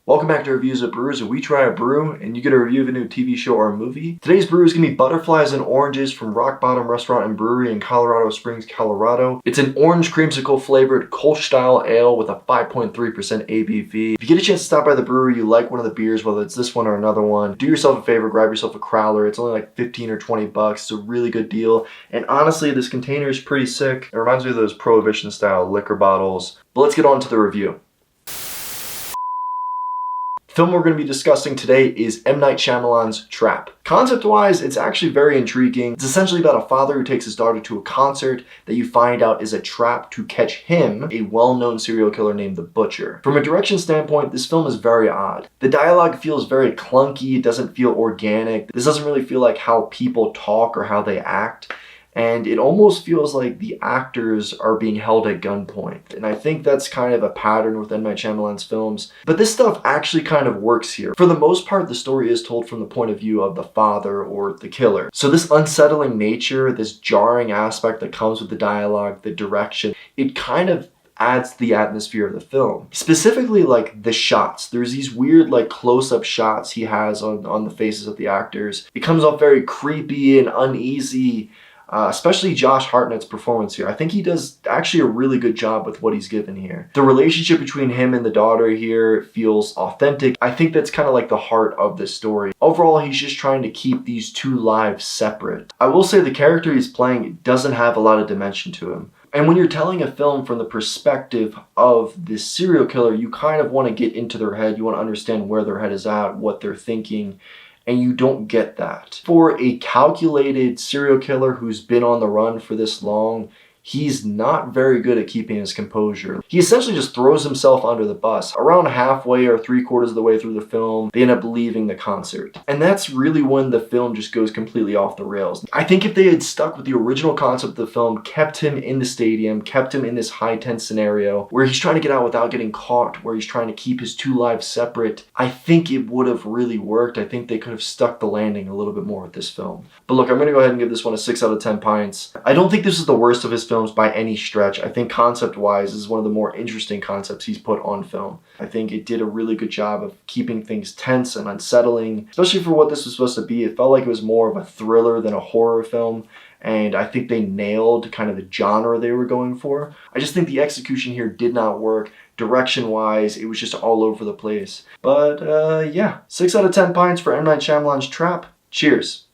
Welcome back to Reviews of Brews, where we try a brew and you get a review of a new TV show or a movie. Today's brew is going to be Butterflies and Oranges from Rock Bottom Restaurant and Brewery in Colorado Springs, Colorado. It's an orange creamsicle flavored Kolsch style ale with a 5.3% ABV. If you get a chance to stop by the brewery, you like one of the beers, whether it's this one or another one, do yourself a favor, grab yourself a crowler. It's only like 15 or 20 bucks. It's a really good deal. And honestly, this container is pretty sick. It reminds me of those Prohibition style liquor bottles. But let's get on to the review. The film we're going to be discussing today is M. Night Shyamalan's Trap. Concept-wise, it's actually very intriguing. It's essentially about a father who takes his daughter to a concert that you find out is a trap to catch him, a well-known serial killer named the Butcher. From a direction standpoint, this film is very odd. The dialogue feels very clunky, it doesn't feel organic. This doesn't really feel like how people talk or how they act. And it almost feels like the actors are being held at gunpoint. And I think that's kind of a pattern with M. Night Shyamalan's films. But this stuff actually kind of works here. For the most part, the story is told from the point of view of the father or the killer. So this unsettling nature, this jarring aspect that comes with the dialogue, the direction, it kind of adds to the atmosphere of the film. Specifically, like the shots. There's these weird like close-up shots he has on the faces of the actors. It comes off very creepy and uneasy. Especially Josh Hartnett's performance here. I think he does actually a really good job with what he's given here. The relationship between him and the daughter here feels authentic. I think that's kind of like the heart of the story. Overall, he's just trying to keep these two lives separate. I will say the character he's playing doesn't have a lot of dimension to him. And when you're telling a film from the perspective of this serial killer, you kind of want to get into their head. You want to understand where their head is at, what they're thinking. And you don't get that. For a calculated serial killer who's been on the run for this long, he's not very good at keeping his composure. He essentially just throws himself under the bus. Around halfway or 3/4 of the way through the film, they end up leaving the concert. And that's really when the film just goes completely off the rails. I think if they had stuck with the original concept of the film, kept him in the stadium, kept him in this high tense scenario where he's trying to get out without getting caught, where he's trying to keep his two lives separate, I think it would have really worked. I think they could have stuck the landing a little bit more with this film. But look, I'm going to go ahead and give this one a 6 out of 10 pints. I don't think this is the worst of his films by any stretch. I think concept-wise, this is one of the more interesting concepts he's put on film. I think it did a really good job of keeping things tense and unsettling, especially for what this was supposed to be. It felt like it was more of a thriller than a horror film, and I think they nailed kind of the genre they were going for. I just think the execution here did not work. Direction-wise, it was just all over the place. But yeah, 6 out of 10 pints for M. Night Shyamalan's Trap. Cheers.